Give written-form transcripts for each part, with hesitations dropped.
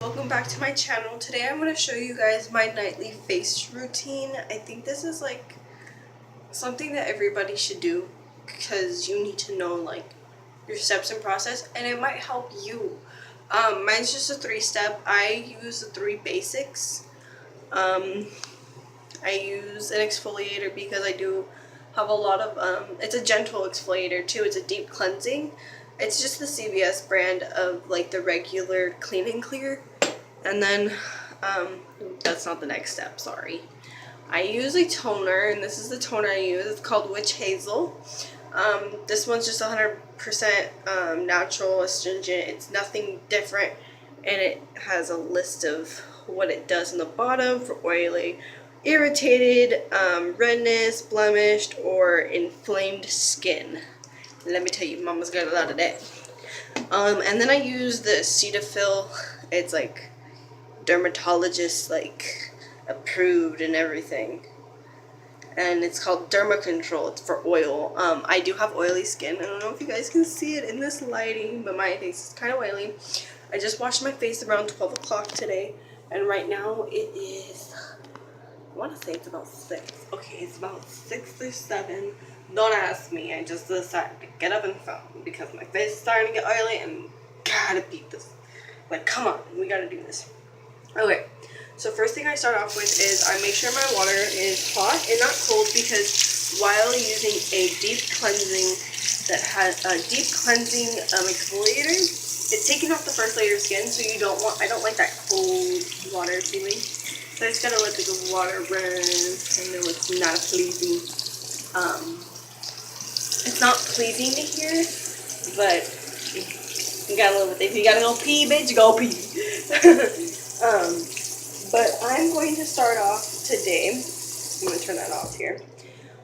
Welcome back to my channel. Today I'm going to show you guys my nightly face routine. I think this is like something that everybody should do because you need to know like your steps and process, and it might help you. Mine's just a 3-step. I use the 3 basics. I use an exfoliator because I do have a lot of, it's a gentle exfoliator too. It's a deep cleansing. It's just the CVS brand of like the regular Clean and Clear. And then, that's not the next step, sorry. I use a toner, and this is the toner I use. It's called Witch Hazel. This one's just 100% natural, astringent. It's nothing different, and it has a list of what it does in the bottom for oily, irritated, redness, blemished, or inflamed skin. Let me tell you, mama's got a lot of that. And then I use the Cetaphil. It's like dermatologist like approved and everything, and it's called Derma Control. It's for oil. I do have oily skin. I don't know if you guys can see it in this lighting, but my face is kind of oily. I just washed my face around 12 o'clock today, and right now it is, I want to say it's about 6. Okay, it's about 6 or 7. Don't ask me. I just decided to get up and film because my face is starting to get oily and gotta beat this. Like, come on, we gotta do this. Okay, so first thing I start off with is I make sure my water is hot and not cold, because while using a deep cleansing exfoliator, it's taking off the first layer of skin, so I don't like that cold water feeling. So I just gotta let the water run. I know it's not pleasing. It's not pleasing to hear, but you gotta live with it. If you gotta go pee, bitch, go pee. But I'm going to start off today. I'm going to turn that off here.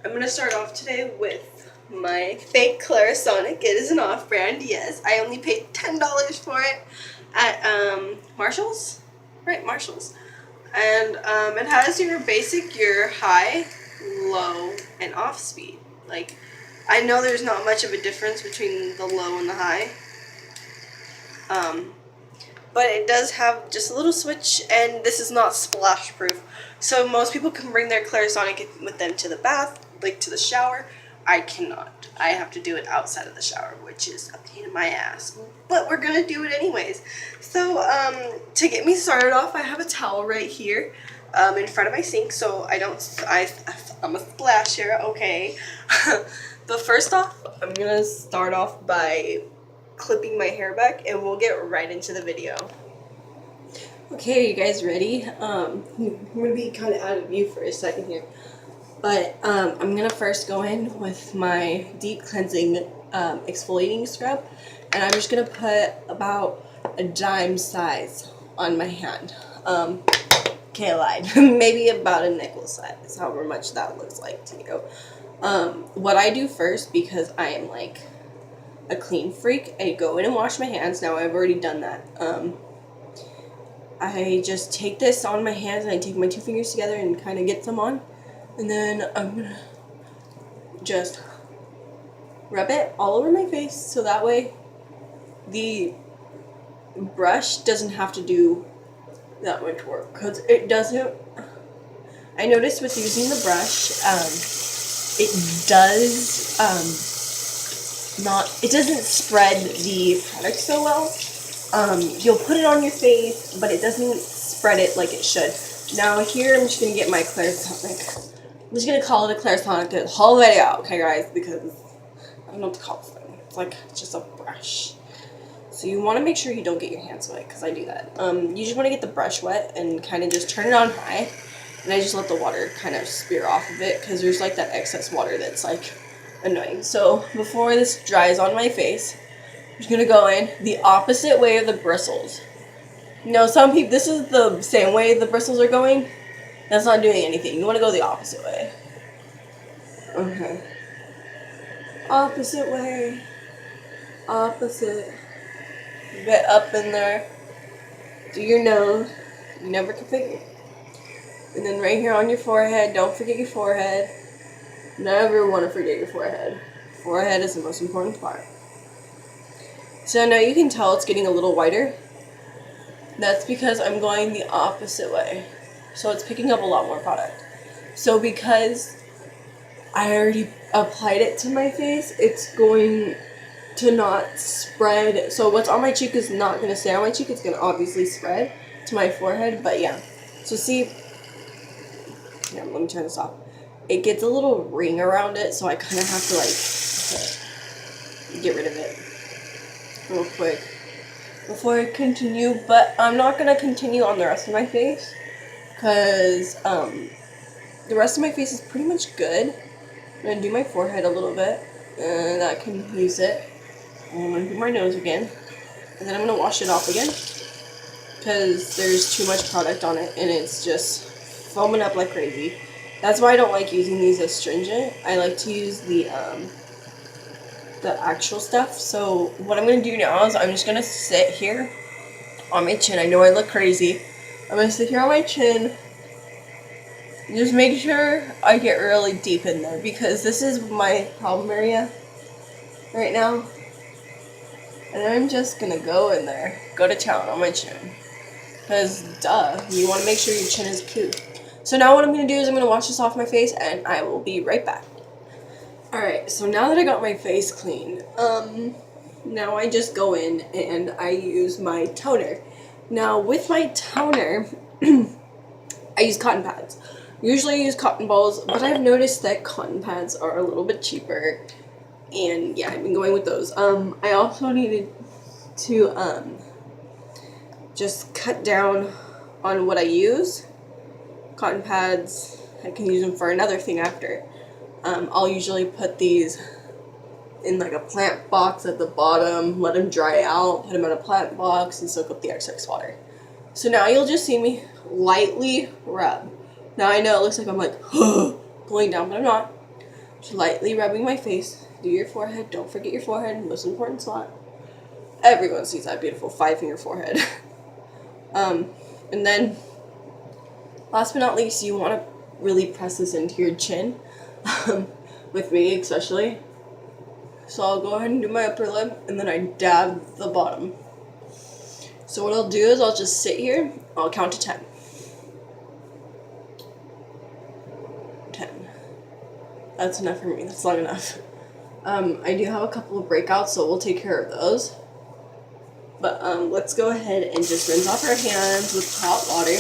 I'm going to start off today with my fake Clarisonic. It is an off-brand, yes. I only paid $10 for it at Marshall's. Right, Marshall's. And it has your basic, your high, low, and off speed. Like, I know there's not much of a difference between the low and the high. But it does have just a little switch, and this is not splash proof. So most people can bring their Clarisonic with them to the bath, like to the shower. I cannot. I have to do it outside of the shower, which is a pain in my ass. But we're gonna do it anyways. So to get me started off, I have a towel right here in front of my sink, so I'm a splasher, okay. But first off, I'm gonna start off by clipping my hair back, and we'll get right into the video. Okay, you guys ready? I'm gonna be kind of out of view for a second here, but I'm gonna first go in with my deep cleansing exfoliating scrub, and I'm just gonna put about a dime size on my hand. Okay, I lied. Maybe about a nickel size, however much that looks like to you. What I do first, because I am like a clean freak, I go in and wash my hands. Now I've already done that. I just take this on my hands, and I take my 2 fingers together and kind of get some on, and then I'm gonna just rub it all over my face, so that way the brush doesn't have to do that much work, because it doesn't. I noticed with using the brush, it does it doesn't spread the product so well. You'll put it on your face, but it doesn't spread it like it should. Now here, I'm just going to get my Clarisonic. I'm just going to call it a Clarisonic the whole video, okay guys, because I don't know what to call this thing. It's like just a brush. So you want to make sure you don't get your hands wet, because I do that. You just want to get the brush wet and kind of just turn it on high, and I just let the water kind of spear off of it, because there's like that excess water that's like annoying. So before this dries on my face, I'm just gonna go in the opposite way of the bristles. You know, some people, this is the same way the bristles are going. That's not doing anything. You want to go the opposite way. Okay. Opposite way. Opposite. Get up in there. Do your nose. You never can forget. And then right here on your forehead, don't forget your forehead. Never want to forget your forehead. Forehead is the most important part. So now you can tell it's getting a little whiter. That's because I'm going the opposite way. So it's picking up a lot more product. So because I already applied it to my face, it's going to not spread. So what's on my cheek is not going to stay on my cheek. It's going to obviously spread to my forehead. But yeah. So see, yeah, let me turn this off. It gets a little ring around it, so I kind of have to like get rid of it real quick before I continue. But I'm not going to continue on the rest of my face because the rest of my face is pretty much good. I'm going to do my forehead a little bit, and I can use it. I'm going to do my nose again, and then I'm going to wash it off again because there's too much product on it and it's just foaming up like crazy. That's why I don't like using these astringent. I like to use the actual stuff. So what I'm going to do now is I'm just going to sit here on my chin. I know I look crazy. I'm going to sit here on my chin. Just make sure I get really deep in there because this is my problem area right now. And I'm just going to go in there, go to town on my chin. Because, duh, you want to make sure your chin is cute. So now what I'm going to do is I'm going to wash this off my face and I will be right back. Alright, so now that I got my face clean, now I just go in and I use my toner. Now with my toner, I use cotton pads. Usually I use cotton balls, but I've noticed that cotton pads are a little bit cheaper. And yeah, I've been going with those. I also needed to just cut down on what I use. Cotton pads, I can use them for another thing after. I'll usually put these in like a plant box at the bottom, let them dry out, put them in a plant box, and soak up the excess water. So now you'll just see me lightly rub. Now I know it looks like I'm like going down, but I'm not. Just lightly rubbing my face. Do your forehead. Don't forget your forehead. Most important spot. Everyone sees that beautiful 5-finger forehead. And then, last but not least, you want to really press this into your chin. With me, especially. So I'll go ahead and do my upper lip, and then I dab the bottom. So what I'll do is I'll just sit here. I'll count to 10. 10. That's enough for me. That's long enough. I do have a couple of breakouts, so we'll take care of those. But let's go ahead and just rinse off our hands with hot water.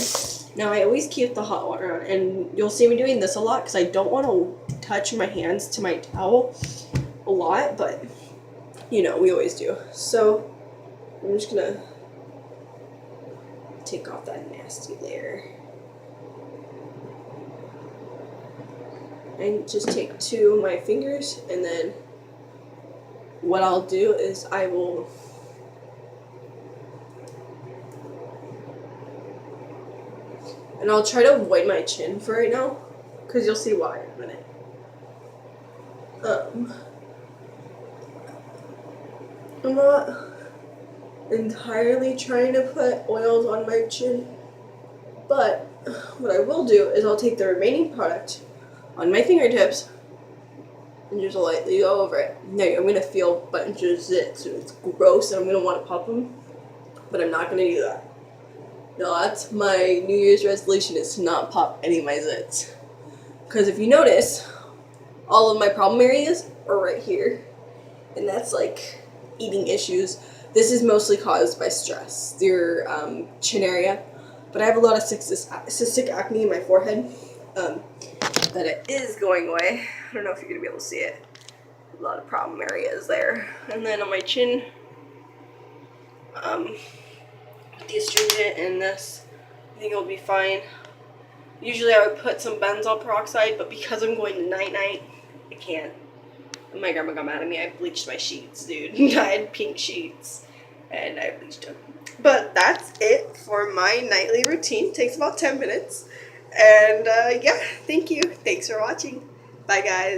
Now I always keep the hot water on, and you'll see me doing this a lot because I don't want to touch my hands to my towel a lot, but you know, we always do. So I'm just gonna take off that nasty layer. And just take 2 of my fingers, and then what I'll do is I will and I'll try to avoid my chin for right now, because you'll see why in a minute. I'm not entirely trying to put oils on my chin, but what I will do is I'll take the remaining product on my fingertips and just lightly go over it. Now I'm going to feel a bunch of zits, and it's gross, and I'm going to want to pop them, but I'm not going to do that. No, that's my New Year's resolution, is to not pop any of my zits. Because if you notice, all of my problem areas are right here. And that's like eating issues. This is mostly caused by stress, your chin area. But I have a lot of cystic acne in my forehead. That it is going away. I don't know if you're going to be able to see it. A lot of problem areas there. And then on my chin, the astringent and this, I think it'll be fine. Usually I would put some benzoyl peroxide, but because I'm going to night-night, I can't. And my grandma got mad at me. I bleached my sheets, dude. I had pink sheets, and I bleached them. But that's it for my nightly routine. It takes about 10 minutes. And yeah, thank you. Thanks for watching. Bye, guys.